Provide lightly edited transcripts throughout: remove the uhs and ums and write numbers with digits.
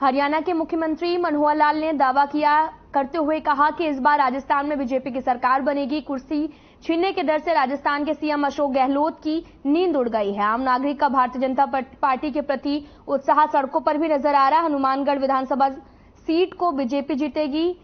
हरियाणा के मुख्यमंत्री मनोहर लाल ने दावा किया करते हुए कहा कि इस बार राजस्थान में बीजेपी की सरकार बनेगी। कुर्सी छीनने के डर से राजस्थान के सीएम अशोक गहलोत की नींद उड़ गई है। आम नागरिक का भारतीय जनता पार्टी के प्रति उत्साह सड़कों पर भी नजर आ रहा है। हनुमानगढ़ विधानसभा सीट को बीजेपी जीतेगी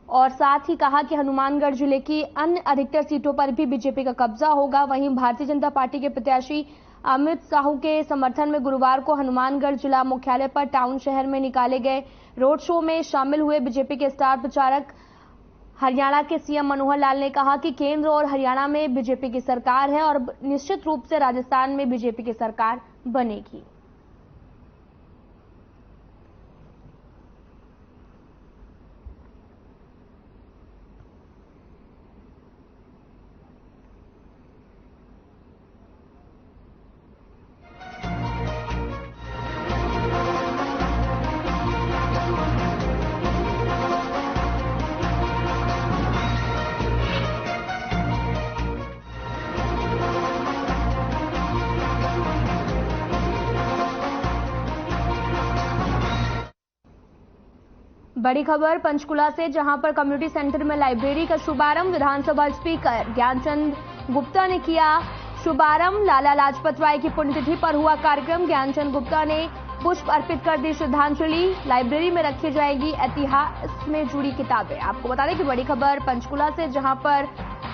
और साथ ही कहा कि हनुमानगढ़ जिले की अन्य अधिकतर सीटों पर भी बीजेपी का कब्जा होगा। वहीं भारतीय जनता पार्टी के प्रत्याशी अमित साहू के समर्थन में गुरुवार को हनुमानगढ़ जिला मुख्यालय पर टाउन शहर में निकाले गए रोड शो में शामिल हुए बीजेपी के स्टार प्रचारक हरियाणा के सीएम मनोहर लाल ने कहा कि केंद्र और हरियाणा में बीजेपी की सरकार है और निश्चित रूप से राजस्थान में बीजेपी की सरकार बनेगी। बड़ी खबर पंचकुला से, जहां पर कम्युनिटी सेंटर में लाइब्रेरी का शुभारंभ विधानसभा स्पीकर ज्ञानचंद गुप्ता ने किया। शुभारंभ लाला लाजपत राय की पुण्यतिथि पर हुआ कार्यक्रम। ज्ञानचंद गुप्ता ने पुष्प अर्पित कर दी श्रद्धांजलि। लाइब्रेरी में रखी जाएगी इतिहास में जुड़ी किताबें। आपको बता दें कि बड़ी खबर पंचकुला से, जहां पर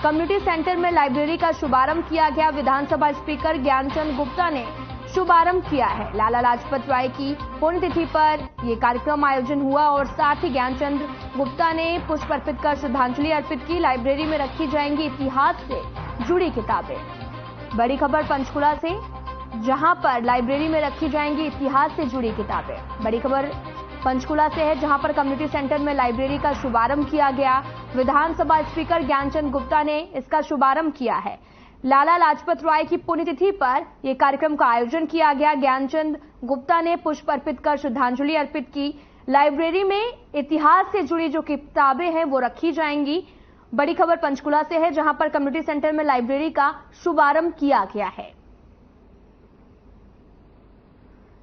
कम्युनिटी सेंटर में लाइब्रेरी का शुभारंभ किया गया। विधानसभा स्पीकर ज्ञानचंद गुप्ता ने शुभारंभ किया है। लाला लाजपत राय की पुण्यतिथि पर यह कार्यक्रम आयोजन हुआ और साथ ही ज्ञानचंद गुप्ता ने पुष्प अर्पित कर श्रद्धांजलि अर्पित की। लाइब्रेरी में रखी जाएंगी इतिहास से जुड़ी किताबें। बड़ी खबर पंचकुला से, जहां पर लाइब्रेरी में रखी जाएंगी इतिहास से जुड़ी किताबें। बड़ी खबर पंचकुला से है, जहां पर कम्युनिटी सेंटर में लाइब्रेरी का शुभारंभ किया गया। विधानसभा स्पीकर ज्ञानचंद गुप्ता ने इसका शुभारंभ किया है। लाला लाजपत राय की पुण्यतिथि पर यह कार्यक्रम का आयोजन किया गया। ज्ञानचंद गुप्ता ने पुष्प अर्पित कर श्रद्धांजलि अर्पित की। लाइब्रेरी में इतिहास से जुड़ी जो किताबें हैं वो रखी जाएंगी। बड़ी खबर पंचकुला से है, जहां पर कम्युनिटी सेंटर में लाइब्रेरी का शुभारंभ किया गया है,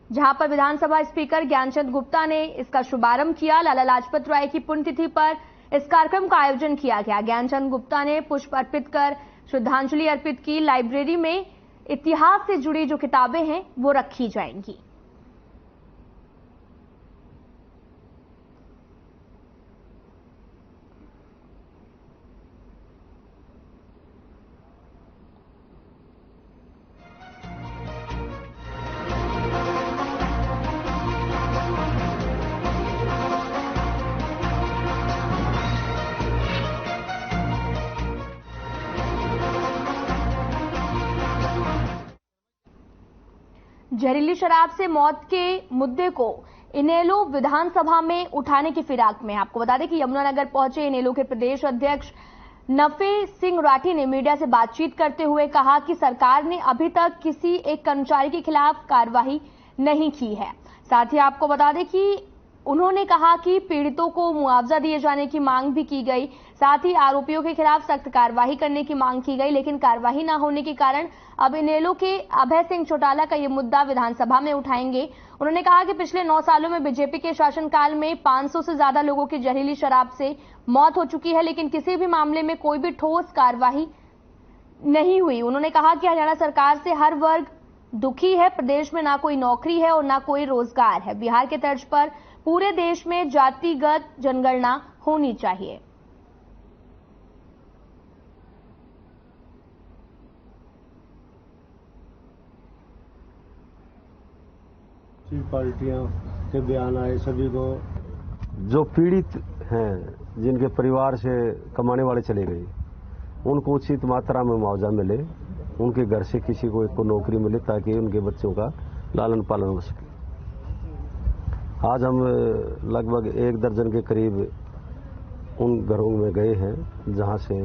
जहां पर विधानसभा स्पीकर ज्ञानचंद गुप्ता ने इसका शुभारंभ किया। लाला लाजपत राय की पुण्यतिथि पर इस कार्यक्रम का आयोजन किया गया। ज्ञानचंद गुप्ता ने पुष्प अर्पित कर श्रद्धांजलि अर्पित की। लाइब्रेरी में इतिहास से जुड़ी जो किताबें हैं वो रखी जाएंगी। जहरीली शराब से मौत के मुद्दे को इनेलो विधानसभा में उठाने की फिराक में। आपको बता दें कि यमुनानगर पहुंचे इनेलो के प्रदेश अध्यक्ष नफे सिंह राठी ने मीडिया से बातचीत करते हुए कहा कि सरकार ने अभी तक किसी एक कर्मचारी के खिलाफ कार्रवाई नहीं की है। साथ ही आपको बता दें कि उन्होंने कहा कि पीड़ितों को मुआवजा दिए जाने की मांग भी की गई। साथ ही आरोपियों के खिलाफ सख्त कार्रवाई करने की मांग की गई, लेकिन कार्रवाई न होने के कारण अब इनेलो के अभय सिंह चौटाला का यह मुद्दा विधानसभा में उठाएंगे। उन्होंने कहा कि पिछले 9 सालों में बीजेपी के शासनकाल में 500 से ज्यादा लोगों की जहरीली शराब से मौत हो चुकी है, लेकिन किसी भी मामले में कोई भी ठोस कार्रवाई नहीं हुई। उन्होंने कहा कि हरियाणा सरकार से हर वर्ग दुखी है। प्रदेश में ना कोई नौकरी है और ना कोई रोजगार है। बिहार के तर्ज पर पूरे देश में जातिगत जनगणना होनी चाहिए। पार्टियां के बयान आए, सभी को जो पीड़ित हैं, जिनके परिवार से कमाने वाले चले गए, उनको उचित मात्रा में मुआवजा मिले, उनके घर से किसी को एक को नौकरी मिले ताकि उनके बच्चों का लालन पालन हो सके। आज हम लगभग 1 दर्जन के करीब उन घरों में गए हैं जहां से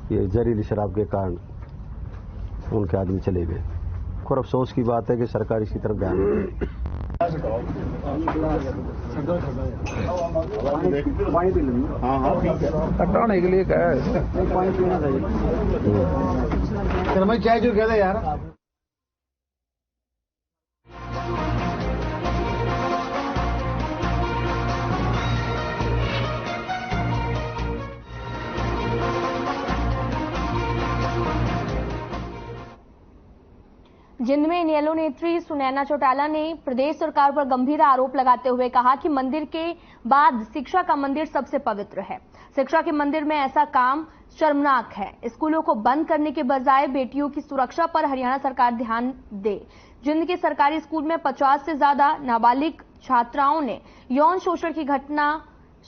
ये जहरीली शराब के कारण उनके आदमी चले गए। और अफसोस की बात है कि सरकार इसी तरफ ध्यान नहीं दे रही। हटाने के लिए क्या है, पानी पीना चाहिए। चाय जो कहते यार। जिंद में इनेलो नेत्री सुनैना चौटाला ने प्रदेश सरकार पर गंभीर आरोप लगाते हुए कहा कि मंदिर के बाद शिक्षा का मंदिर सबसे पवित्र है। शिक्षा के मंदिर में ऐसा काम शर्मनाक है। स्कूलों को बंद करने के बजाय बेटियों की सुरक्षा पर हरियाणा सरकार ध्यान दे। जिंद के सरकारी स्कूल में 50 से ज्यादा नाबालिग छात्राओं ने यौन शोषण की घटना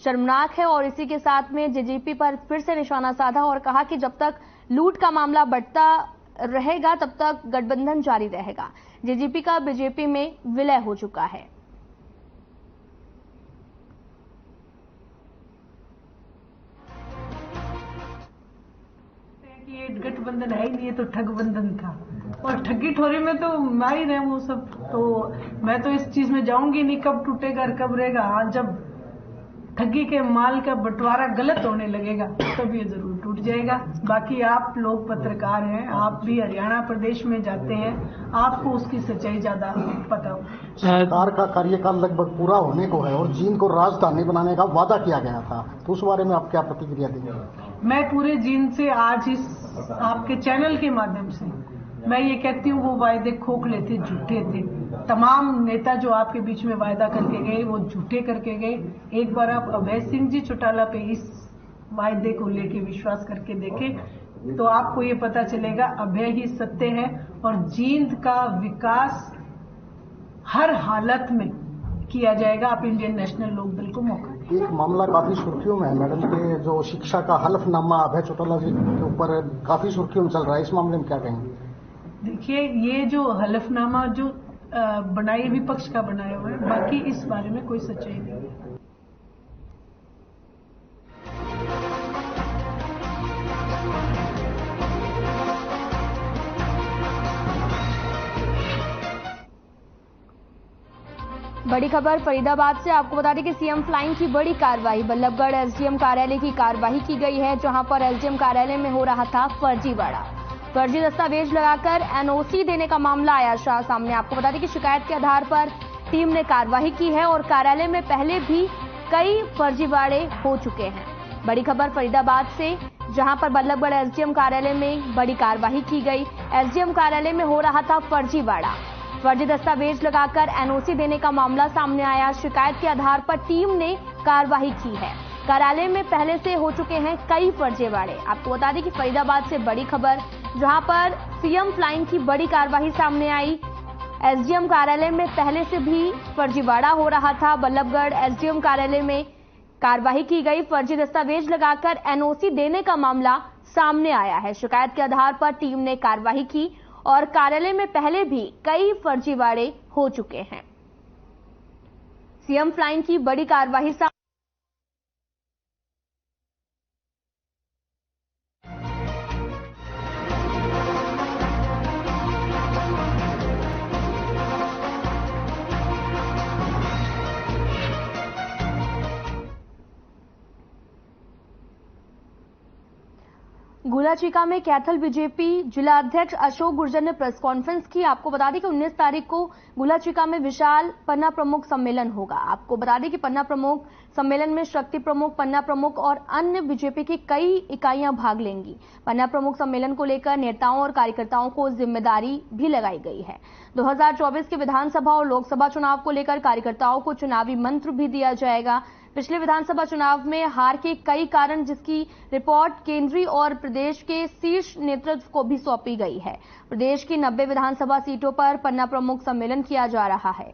शर्मनाक है और इसी के साथ में जेजेपी पर फिर से निशाना साधा और कहा कि जब तक लूट का मामला बढ़ता रहेगा तब तक गठबंधन जारी रहेगा। जेजेपी का बीजेपी में विलय हो चुका है। ये गठबंधन है ही नहीं, ये तो ठगबंधन था और ठगी ठोरी में तो माहिर है वो सब। तो मैं तो इस चीज में जाऊंगी नहीं, कब टूटेगा और कब रहेगा। हाँ, जब ठगी के माल का बंटवारा गलत होने लगेगा तब ये जरूर टूट जाएगा। बाकी आप लोग पत्रकार हैं, आप भी हरियाणा प्रदेश में जाते हैं, आपको उसकी सच्चाई ज्यादा पता हो। सरकार का कार्यकाल लगभग पूरा होने को है और जींद को राजधानी बनाने का वादा किया गया था, तो उस बारे में आप क्या प्रतिक्रिया देंगे? मैं पूरे जींद से आज इस आपके चैनल के माध्यम से मैं ये कहती हूँ, वो वायदे खोखले थे, झूठे थे। तमाम नेता जो आपके बीच में वायदा करके गए वो झूठे करके गए। एक बार आप अभय सिंह जी चौटाला पे इस वायदे को लेके विश्वास करके देखें तो आपको ये पता चलेगा अभय ही सत्य है और जींद का विकास हर हालत में किया जाएगा। आप इंडियन नेशनल लोकदल को मौका दें। एक मामला काफी सुर्खियों में है मैडम, के जो शिक्षा का हलफनामा अभय चौटाला जी के ऊपर काफी सुर्खियों में चल रहा है, इस मामले में क्या कहेंगे? देखिए, ये जो हलफनामा जो बनाई विपक्ष का बनाया हुआ है, बाकी इस बारे में कोई सच्चाई नहीं है। बड़ी खबर फरीदाबाद से। आपको बता दें कि सीएम फ्लाइंग की बड़ी कार्रवाई, बल्लभगढ़ एसडीएम कार्यालय की कार्रवाई की गई है, जहां पर एसडीएम कार्यालय में हो रहा था फर्जीवाड़ा। फर्जी दस्तावेज लगाकर एनओसी देने का मामला आया सामने। आपको बता दें कि शिकायत के आधार पर टीम ने कार्रवाई की है और कार्यालय में पहले भी कई फर्जीवाड़े हो चुके हैं। बड़ी खबर फरीदाबाद से, जहां पर बल्लभगढ़ एसडीएम कार्यालय में बड़ी कार्रवाई की गई। एसडीएम कार्यालय में हो रहा था फर्जीवाड़ा। फर्जी दस्तावेज लगाकर एनओसी देने का मामला सामने आया। शिकायत के आधार पर टीम ने कार्रवाई की है। कार्यालय में पहले से हो चुके हैं कई फर्जीवाड़े। आपको बता दें कि फरीदाबाद से बड़ी खबर, जहां पर सीएम फ्लाइंग की बड़ी कार्रवाई सामने आई। एसडीएम कार्यालय में पहले से भी फर्जीवाड़ा हो रहा था। बल्लभगढ़ एसडीएम कार्यालय में कार्रवाई की गई। फर्जी दस्तावेज लगाकर एनओसी देने का मामला सामने आया है। शिकायत के आधार पर टीम ने कार्रवाई की और कार्यालय में पहले भी कई फर्जीवाड़े हो चुके हैं। सीएम फ्लाइंग की बड़ी कार्रवाई गुलाचीका में कैथल बीजेपी जिला अध्यक्ष अशोक गुर्जर ने प्रेस कॉन्फ्रेंस की। आपको बता दें कि 19 तारीख को गुलाचीका में विशाल पन्ना प्रमुख सम्मेलन होगा। आपको बता दें कि पन्ना प्रमुख सम्मेलन में शक्ति प्रमुख, पन्ना प्रमुख और अन्य बीजेपी की कई इकाइयां भाग लेंगी। पन्ना प्रमुख सम्मेलन को लेकर नेताओं और कार्यकर्ताओं को जिम्मेदारी भी लगाई गई है। 2024 के विधानसभा और लोकसभा चुनाव को लेकर कार्यकर्ताओं को चुनावी मंत्र भी दिया जाएगा। पिछले विधानसभा चुनाव में हार के कई कारण, जिसकी रिपोर्ट केंद्रीय और प्रदेश के शीर्ष नेतृत्व को भी सौंपी गई है। प्रदेश की 90 विधानसभा सीटों पर पन्ना प्रमुख सम्मेलन किया जा रहा है।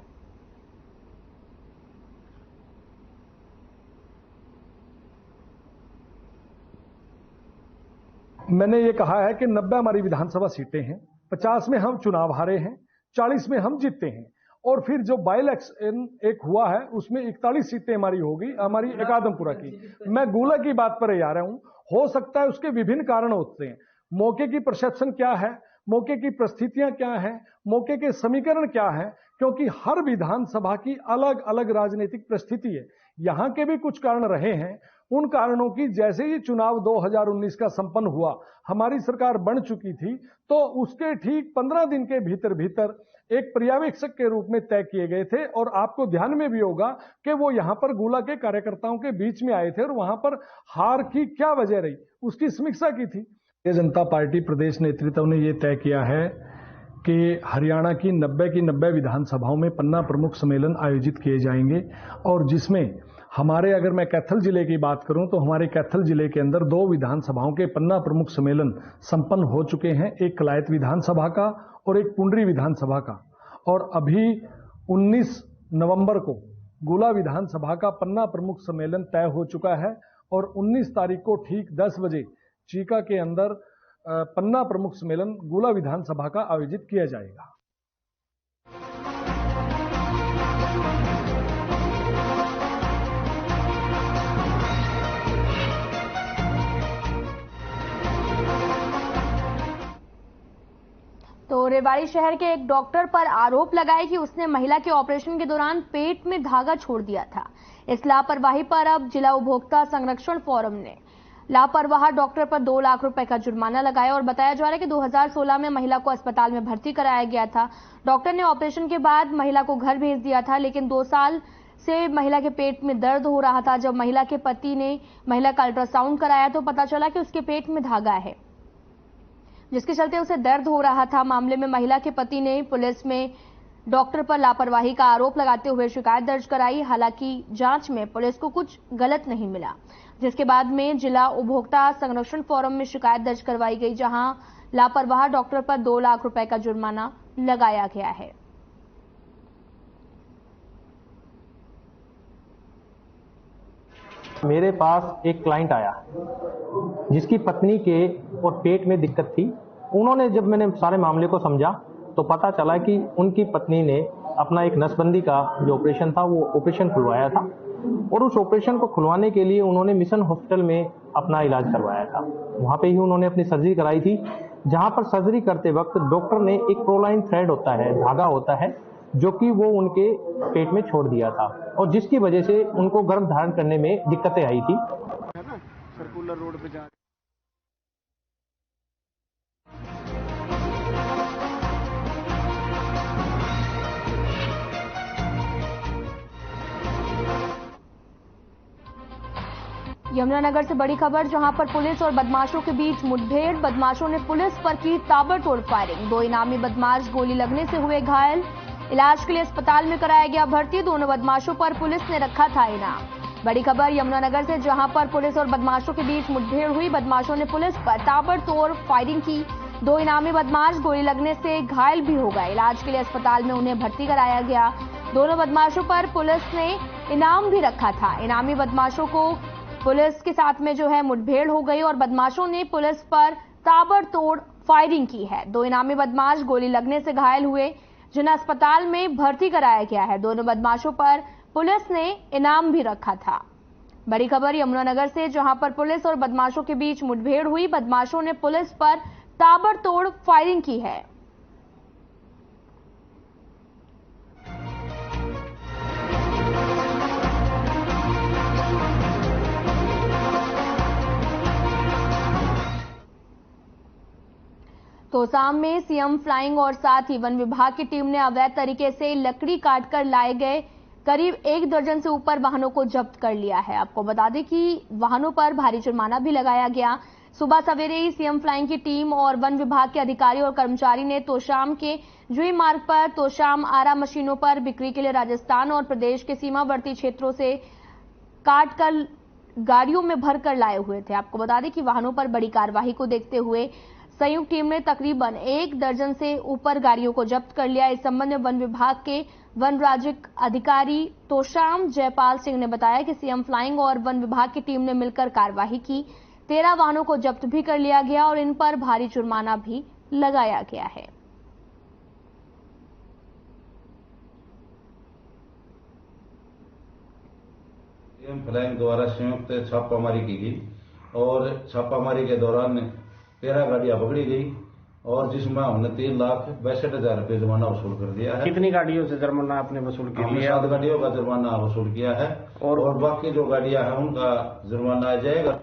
मैंने ये कहा है कि 90 हमारी विधानसभा सीटें हैं, 50 में हम चुनाव हारे हैं, 40 में हम जीते हैं और फिर जो बाई इलेक्शन एक हुआ है उसमें 41 सीटें हमारी होगी, हमारी एकादमपुरा की। मैं गुला की बात पर ही आ रहा हूं। हो सकता है उसके विभिन्न कारण होते हैं। मौके की परसेप्शन क्या है, मौके की परिस्थितियां क्या है, मौके के समीकरण क्या है, क्योंकि हर विधानसभा की अलग अलग राजनीतिक परिस्थिति है। यहां के भी कुछ कारण रहे हैं। उन कारणों की, जैसे ही चुनाव 2019 का संपन्न हुआ, हमारी सरकार बन चुकी थी, तो उसके ठीक 15 दिन के भीतर भीतर एक पर्यवेक्षक के रूप में तय किए गए थे। और आपको ध्यान में भी होगा कि वो यहां पर गुला के कार्यकर्ताओं के बीच में आए थे और वहां पर हार की क्या वजह रही उसकी समीक्षा की थी। भारतीय जनता पार्टी प्रदेश नेतृत्व ने यह तय किया है कि हरियाणा की 90 विधानसभाओं में पन्ना प्रमुख सम्मेलन आयोजित किए जाएंगे और जिसमें हमारे, अगर मैं कैथल जिले की बात करूं तो हमारे कैथल जिले के अंदर 2 विधानसभाओं के पन्ना प्रमुख सम्मेलन संपन्न हो चुके हैं, एक कलायत विधानसभा का और एक पुंडरी विधानसभा का। और अभी 19 नवंबर को गुला विधानसभा का पन्ना प्रमुख सम्मेलन तय हो चुका है और 19 तारीख को ठीक 10 बजे चीका के अंदर पन्ना प्रमुख सम्मेलन गुला विधानसभा का आयोजित किया जाएगा। तो रेवाड़ी शहर के एक डॉक्टर पर आरोप लगाए कि उसने महिला के ऑपरेशन के दौरान पेट में धागा छोड़ दिया था। इस लापरवाही पर अब जिला उपभोक्ता संरक्षण फोरम ने लापरवाह डॉक्टर पर 2 लाख रुपए का जुर्माना लगाया और बताया जा रहा है कि 2016 में महिला को अस्पताल में भर्ती कराया गया था। डॉक्टर ने ऑपरेशन के बाद महिला को घर भेज दिया था, लेकिन 2 साल से महिला के पेट में दर्द हो रहा था। जब महिला के पति ने महिला का अल्ट्रासाउंड कराया तो पता चला कि उसके पेट में धागा है, जिसके चलते उसे दर्द हो रहा था। मामले में महिला के पति ने पुलिस में डॉक्टर पर लापरवाही का आरोप लगाते हुए शिकायत दर्ज कराई। हालांकि जांच में पुलिस को कुछ गलत नहीं मिला, जिसके बाद में जिला उपभोक्ता संरक्षण फोरम में शिकायत दर्ज करवाई गई, जहां लापरवाह डॉक्टर पर 2 लाख रुपए का जुर्माना लगाया गया है। मेरे पास एक क्लाइंट आया जिसकी पत्नी के और पेट में दिक्कत थी। उन्होंने, जब मैंने सारे मामले को समझा तो पता चला कि उनकी पत्नी ने अपना एक नसबंदी का जो ऑपरेशन था वो ऑपरेशन खुलवाया था और उस ऑपरेशन को खुलवाने के लिए उन्होंने मिशन हॉस्पिटल में अपना इलाज करवाया था। वहाँ पे ही उन्होंने अपनी सर्जरी कराई थी, जहाँ पर सर्जरी करते वक्त डॉक्टर ने एक प्रोलाइन थ्रेड होता है, धागा होता है, जो कि वो उनके पेट में छोड़ दिया था और जिसकी वजह से उनको गर्भ धारण करने में दिक्कतें आई थी। सर्कुलर रोड पे जा यमुनानगर से बड़ी खबर, जहां पर पुलिस और बदमाशों के बीच मुठभेड़। बदमाशों ने पुलिस पर की ताबड़तोड़ फायरिंग। 2 इनामी बदमाश गोली लगने से हुए घायल। इलाज के लिए अस्पताल में कराया गया भर्ती। दोनों बदमाशों पर पुलिस ने रखा था इनाम। बड़ी खबर यमुनानगर से, जहां पर पुलिस और बदमाशों के बीच मुठभेड़ हुई। बदमाशों ने पुलिस पर ताबड़तोड़ फायरिंग की। 2 इनामी बदमाश गोली लगने से घायल भी हो गए। इलाज के लिए अस्पताल में उन्हें भर्ती कराया गया। दोनों बदमाशों पर पुलिस ने इनाम भी रखा था। इनामी बदमाशों को पुलिस के साथ में जो है मुठभेड़ हो गई और बदमाशों ने पुलिस पर ताबड़तोड़ फायरिंग की है। 2 इनामी बदमाश गोली लगने से घायल हुए, जिन्हें अस्पताल में भर्ती कराया गया है। दोनों बदमाशों पर पुलिस ने इनाम भी रखा था। बड़ी खबर यमुनानगर से, जहां पर पुलिस और बदमाशों के बीच मुठभेड़ हुई। बदमाशों ने पुलिस पर ताबड़तोड़ फायरिंग की है। तोशाम में सीएम फ्लाइंग और साथ ही वन विभाग की टीम ने अवैध तरीके से लकड़ी काटकर लाए गए करीब 1 दर्जन से ऊपर वाहनों को जब्त कर लिया है। आपको बता दें कि वाहनों पर भारी जुर्माना भी लगाया गया। सुबह सवेरे ही सीएम फ्लाइंग की टीम और वन विभाग के अधिकारी और कर्मचारी ने तोशाम के जुई मार्ग पर तोशाम आरा मशीनों पर बिक्री के लिए राजस्थान और प्रदेश के सीमावर्ती क्षेत्रों से काट कर गाड़ियों में भरकर लाए हुए थे। आपको बता दें कि वाहनों पर बड़ी कार्रवाई को देखते हुए संयुक्त टीम ने तकरीबन 1 दर्जन से ऊपर गाड़ियों को जब्त कर लिया। इस संबंध में वन विभाग के वन राज्य अधिकारी तोशाम जयपाल सिंह ने बताया कि सीएम फ्लाइंग और वन विभाग की टीम ने मिलकर कार्रवाई की। 13 वाहनों को जब्त भी कर लिया गया और इन पर भारी जुर्माना भी लगाया गया है। सीएम फ्लाइंग द्वारा संयुक्त छापामारी की गई और छापामारी के दौरान 13 गाड़ियां पकड़ी गई और जिसमें हमने 3,62,000 रुपये जुर्माना वसूल कर दिया है। कितनी गाड़ियों से जुर्माना आपने वसूल किया? हमने 7 गाड़ियों का जुर्माना वसूल किया है और बाकी जो गाड़ियां हैं उनका जुर्माना आ जाएगा।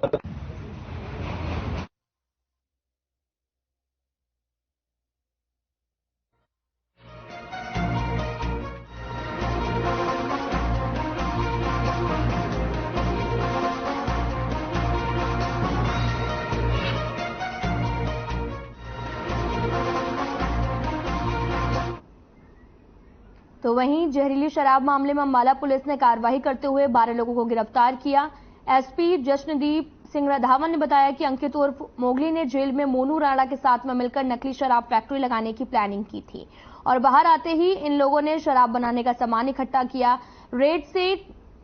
तो वहीं जहरीली शराब मामले में अंबाला पुलिस ने कार्रवाई करते हुए 12 लोगों को गिरफ्तार किया। एसपी जश्नदीप सिंह राधावन ने बताया कि अंकित उर्फ मोगली ने जेल में मोनू राणा के साथ में मिलकर नकली शराब फैक्ट्री लगाने की प्लानिंग की थी और बाहर आते ही इन लोगों ने शराब बनाने का सामान इकट्ठा किया। रेड से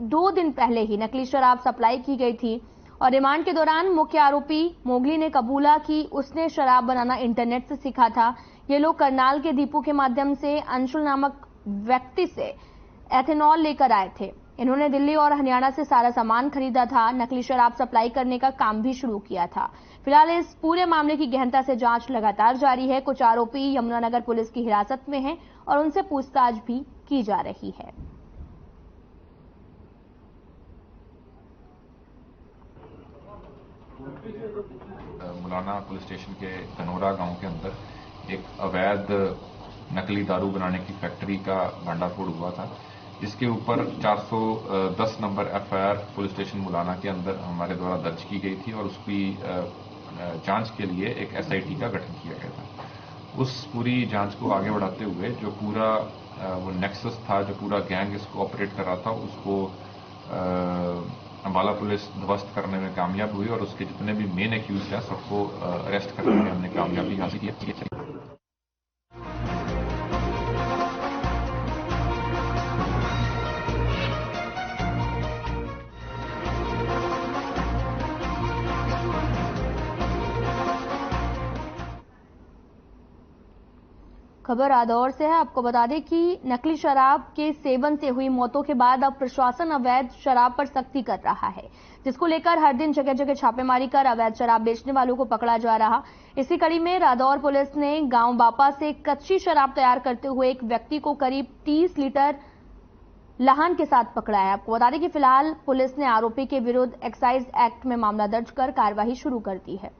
2 दिन पहले ही नकली शराब सप्लाई की गई थी और रिमांड के दौरान मुख्य आरोपी मोगली ने कबूला कि उसने शराब बनाना इंटरनेट से सीखा था। ये लोग करनाल के दीपू के माध्यम से अंशुल नामक व्यक्ति से एथेनॉल लेकर आए थे। इन्होंने दिल्ली और हरियाणा से सारा सामान खरीदा था। नकली शराब सप्लाई करने का काम भी शुरू किया था। फिलहाल इस पूरे मामले की गहनता से जांच लगातार जारी है। कुछ आरोपी यमुनानगर पुलिस की हिरासत में हैं और उनसे पूछताछ भी की जा रही है। मुलाना पुलिस स्टेशन के धनोरा गांव के अंदर एक अवैध नकली दारू बनाने की फैक्ट्री का भंडाफोड़ हुआ था। इसके ऊपर 410 नंबर एफआईआर पुलिस स्टेशन मुलाना के अंदर हमारे द्वारा दर्ज की गई थी और उसकी जांच के लिए एक एसआईटी का गठन किया गया था। उस पूरी जांच को आगे बढ़ाते हुए जो पूरा वो नेक्सस था, जो पूरा गैंग इसको ऑपरेट कर रहा था, उसको अंबाला पुलिस ध्वस्त करने में कामयाब हुई और उसके जितने भी मेन एक्यूज हैं सबको अरेस्ट करने में हमने कामयाबी हासिल की। खबर रादौर से है। आपको बता दें कि नकली शराब के सेवन से हुई मौतों के बाद अब प्रशासन अवैध शराब पर सख्ती कर रहा है, जिसको लेकर हर दिन जगह जगह छापेमारी कर अवैध शराब बेचने वालों को पकड़ा जा रहा। इसी कड़ी में रादौर पुलिस ने गांव बापा से कच्ची शराब तैयार करते हुए एक व्यक्ति को करीब 30 लीटर लाहन के साथ पकड़ा है। आपको बता दें कि फिलहाल पुलिस ने आरोपी के विरुद्ध एक्साइज एक्ट में मामला दर्ज कर कार्यवाही शुरू कर दी है।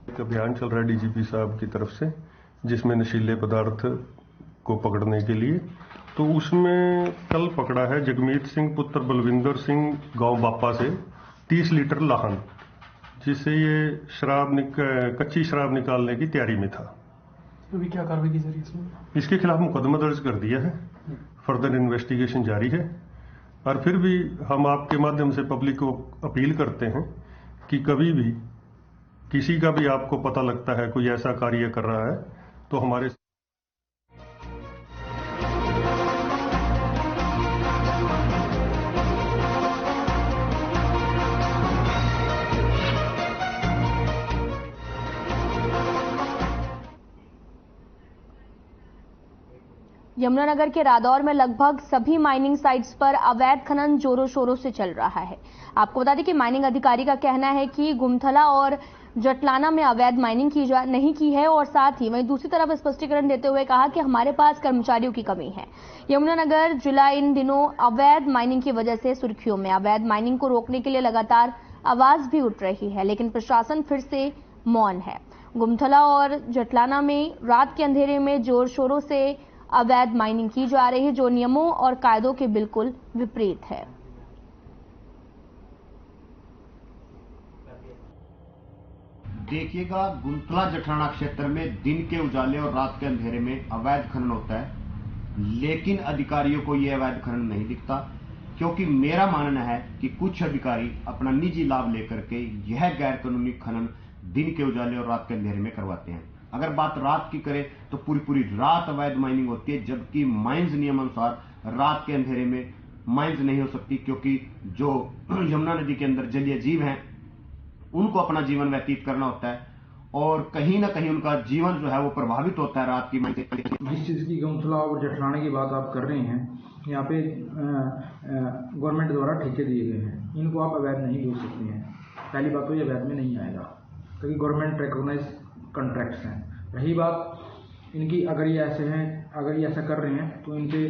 एक अभियान चल रहा है डीजीपी साहब की तरफ से, जिसमें नशीले पदार्थ को पकड़ने के लिए, तो उसमें कल पकड़ा है जगमीत सिंह पुत्र बलविंदर सिंह गांव बापा से 30 लीटर लाहन, जिससे ये कच्ची शराब निकालने की तैयारी में था। अभी क्या कार्रवाई की जा रही है इसमें? इसके खिलाफ मुकदमा दर्ज कर दिया है, फर्दर इन्वेस्टिगेशन जारी है। और फिर भी हम आपके माध्यम से पब्लिक को अपील करते हैं कि कभी भी किसी का भी आपको पता लगता है कोई ऐसा कार्य कर रहा है तो हमारे यमुनानगर के रादौर में लगभग सभी माइनिंग साइट्स पर अवैध खनन जोरों शोरों से चल रहा है। आपको बता दें कि माइनिंग अधिकारी का कहना है कि गुमथला और जटलाना में अवैध माइनिंग नहीं की है और साथ ही वहीं दूसरी तरफ स्पष्टीकरण देते हुए कहा कि हमारे पास कर्मचारियों की कमी है। यमुनानगर जिला इन दिनों अवैध माइनिंग की वजह से सुर्खियों में। अवैध माइनिंग को रोकने के लिए लगातार आवाज भी उठ रही है, लेकिन प्रशासन फिर से मौन है। गुमथला और जटलाना में रात के अंधेरे में जोर शोरों से अवैध माइनिंग की जा रही है, जो नियमों और कायदों के बिल्कुल विपरीत है। देखिएगा, गुमथला जटलाना क्षेत्र में दिन के उजाले और रात के अंधेरे में अवैध खनन होता है, लेकिन अधिकारियों को यह अवैध खनन नहीं दिखता, क्योंकि मेरा मानना है कि कुछ अधिकारी अपना निजी लाभ लेकर के यह गैर कानूनी खनन दिन के उजाले और रात के अंधेरे में करवाते हैं। अगर बात रात की करें तो पूरी रात अवैध माइनिंग होती है, जबकि माइंस नियमानुसार रात के अंधेरे में माइंस नहीं हो सकती, क्योंकि जो यमुना नदी के अंदर जलीय जीव हैं उनको अपना जीवन व्यतीत करना होता है और कहीं ना कहीं उनका जीवन जो है वो प्रभावित होता है रात की माइंस। जिस चीज की गुमथला और जटलाना की बात आप कर रहे हैं, यहाँ पे गवर्नमेंट द्वारा ठेके दिए गए हैं, इनको आप अवैध नहीं बोल सकते हैं। पहली बात तो ये अवैध में नहीं आएगा, क्योंकि गवर्नमेंट रिकॉग्नाइज कॉन्ट्रैक्ट्स हैं। रही बात इनकी, अगर ये ऐसे हैं, अगर ये ऐसा कर रहे हैं तो इनके